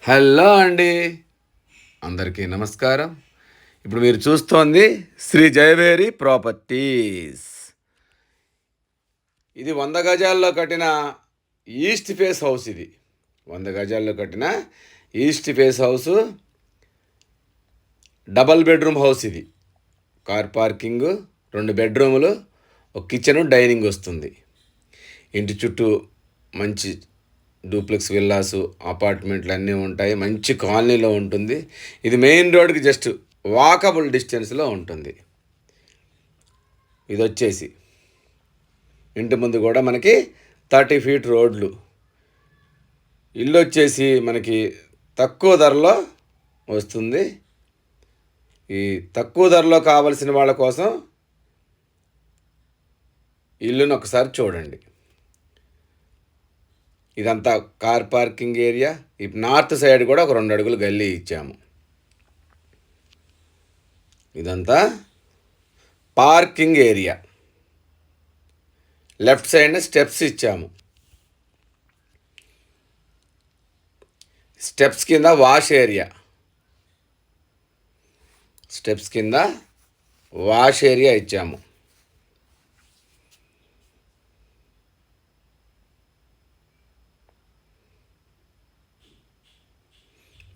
Hello అండి, అందరికీ నమస్కారం. ఇప్పుడు మీరు చూస్తోంది శ్రీ జయవేరి ప్రాపర్టీస్. ఇది 100 గజాల్లో కట్టిన ఈస్ట్ ఫేస్ హౌస్. ఇది 100 గజాల్లో కట్టిన east face house, double bedroom house. ఇది కార్ పార్కింగ్, 2 బెడ్రూములు, ఒక కిచెను, డైనింగ్ వస్తుంది. ఇంటి చుట్టూ మంచి డూప్లెక్స్ విల్లాసు, అపార్ట్మెంట్లు అన్నీ ఉంటాయి. మంచి కాలనీలో ఉంటుంది. ఇది మెయిన్ రోడ్కి జస్ట్ వాకబుల్ డిస్టెన్స్లో ఉంటుంది. ఇది వచ్చేసి ఇంటి ముందు కూడా మనకి 30 ఫీట్ రోడ్లు. ఇల్లు వచ్చేసి మనకి తక్కువ ధరలో వస్తుంది. ఈ తక్కువ ధరలో కావలసిన వాళ్ళ కోసం ఇల్లును ఒకసారి చూడండి. ఇదంతా కార్ పార్కింగ్ ఏరియా. ఈ నార్త్ సైడ్ కూడా ఒక 2 అడుగులు గల్లీ ఇచ్చాము. ఇదంతా parking area. Left side steps ఇచ్చాము. స్టెప్స్ కింద వాష్ ఏరియా. స్టెప్స్ కింద వాష్ ఏరియా ఇచ్చాము.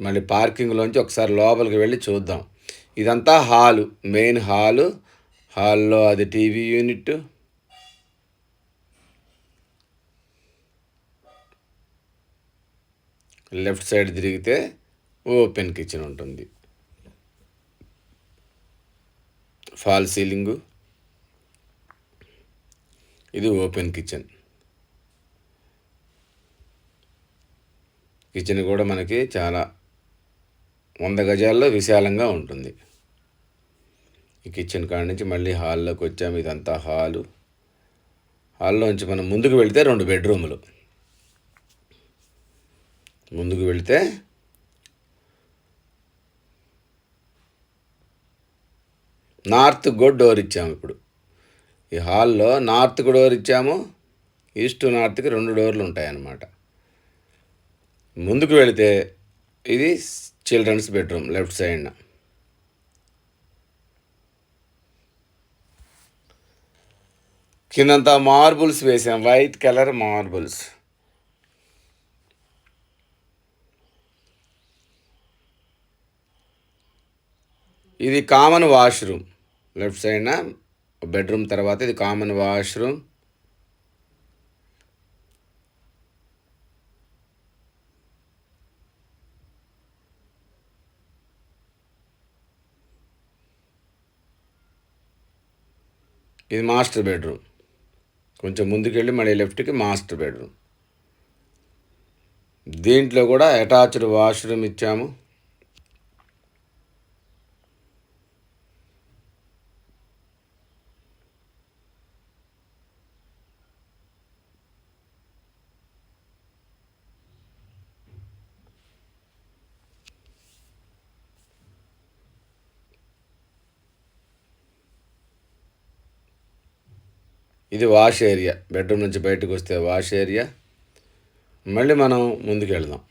మళ్ళీ పార్కింగ్లోంచి ఒకసారి లోపలికి వెళ్ళి చూద్దాం. ఇదంతా హాలు, మెయిన్ హాలు. హాల్లో అది టీవీ యూనిట్. లెఫ్ట్ సైడ్ తిరిగితే ఓపెన్ కిచెన్ ఉంటుంది. Fall ceiling. ఇది ఓపెన్ కిచెన్. కిచెన్ కూడా మనకి చాలా 100 గజాల్లో విశాలంగా ఉంటుంది. ఈ కిచెన్ కాడ నుంచి మళ్ళీ హాల్లోకి వచ్చాము. ఇదంతా హాలు. హాల్లోంచి మనం ముందుకు వెళితే 2 బెడ్రూములు. ముందుకు వెళితే నార్త్కు కూడా డోర్ ఇచ్చాము. ఇప్పుడు ఈ హాల్లో నార్త్కు డోర్ ఇచ్చాము. ఈస్ట్ నార్త్కి 2 డోర్లు ఉంటాయన్నమాట. ముందుకు వెళితే ఇది చిల్డ్రన్స్ బెడ్రూమ్ లెఫ్ట్ సైడ్న. కిందంతా మార్బుల్స్ వేసాం, వైట్ కలర్ మార్బుల్స్. ఇది కామన్ వాష్రూమ్. లెఫ్ట్ సైడ్న బెడ్రూమ్ తర్వాత ఇది కామన్ వాష్రూమ్. ఇది మాస్టర్ బెడ్రూమ్. కొంచెం ముందుకెళ్ళి మళ్ళీ లెఫ్ట్కి మాస్టర్ బెడ్రూమ్. దీంట్లో కూడా అటాచ్డ్ వాష్రూమ్ ఇచ్చాము. ఇది వాష్ ఏరియా. బెడ్రూమ్ నుంచి బయటకు వస్తే వాష్ ఏరియా. మళ్ళీ మనం ముందుకు వెళ్దాం.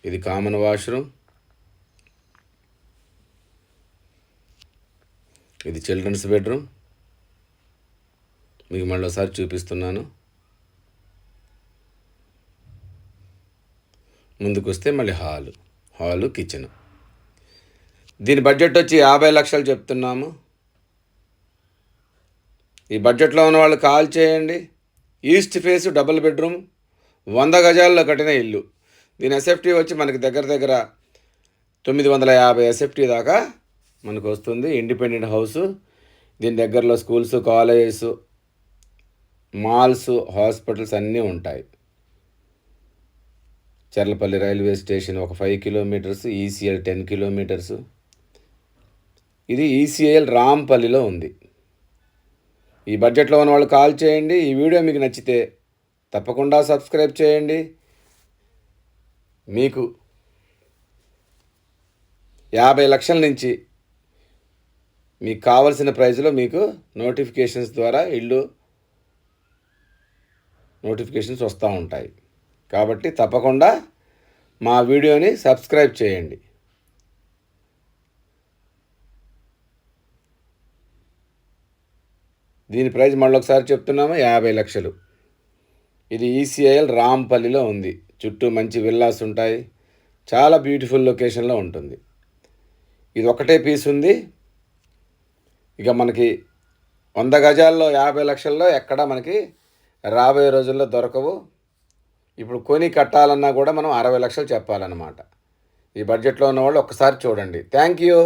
ఇది కామన్ వాష్రూమ్. ఇది చిల్డ్రన్స్ బెడ్రూమ్. మీకు మళ్ళీ ఒకసారి చూపిస్తున్నాను. ముందుకు వస్తే మళ్ళీ హాలు కిచెన్. దీని బడ్జెట్ వచ్చి 50 లక్షలు చెప్తున్నాము. ఈ బడ్జెట్లో ఉన్న వాళ్ళు కాల్ చేయండి. ఈస్ట్ ఫేస్ డబుల్ బెడ్రూమ్ 100 గజాల్లో కట్టిన ఇల్లు. దీని ఎస్ఎఫ్టీ వచ్చి మనకి దగ్గర 950 ఎస్ఎఫ్టీ దాకా మనకు వస్తుంది. Independent house. దీని దగ్గరలో స్కూల్స్, కాలేజెస్, మాల్స్, హాస్పిటల్స్ అన్నీ ఉంటాయి. చర్లపల్లి రైల్వే స్టేషన్ ఒక 5 కిలోమీటర్స్, ఈసీఎల్ 10 కిలోమీటర్స్. ఇది ఈసీఎల్ రాంపల్లిలో ఉంది. ఈ బడ్జెట్లో ఉన్న వాళ్ళు కాల్ చేయండి. ఈ వీడియో మీకు నచ్చితే తప్పకుండా సబ్స్క్రైబ్ చేయండి. మీకు 50 లక్షల నుంచి మీకు కావలసిన ప్రైజ్లో మీకు నోటిఫికేషన్స్ ద్వారా నోటిఫికేషన్స్ వస్తూ ఉంటాయి. కాబట్టి తప్పకుండా మా వీడియోని సబ్స్క్రైబ్ చేయండి. దీని ప్రైస్ మళ్ళొకసారి చెప్తున్నాము, 50 లక్షలు. ఇది ఈసీఐఎల్ రాంపల్లిలో ఉంది. చుట్టూ మంచి విల్లాస్ ఉంటాయి. చాలా బ్యూటిఫుల్ లొకేషన్లో ఉంటుంది. ఇది ఒకటే పీస్ ఉంది. ఇక మనకి 100 గజాల్లో 50 లక్షల్లో ఎక్కడ మనకి రాబోయే రోజుల్లో దొరకవు. ఇప్పుడు కొని కట్టాలన్నా కూడా మనం 60 లక్షలు చెప్పాలన్నమాట. ఈ బడ్జెట్లో ఉన్నవాళ్ళు ఒక్కసారి చూడండి. Thank you.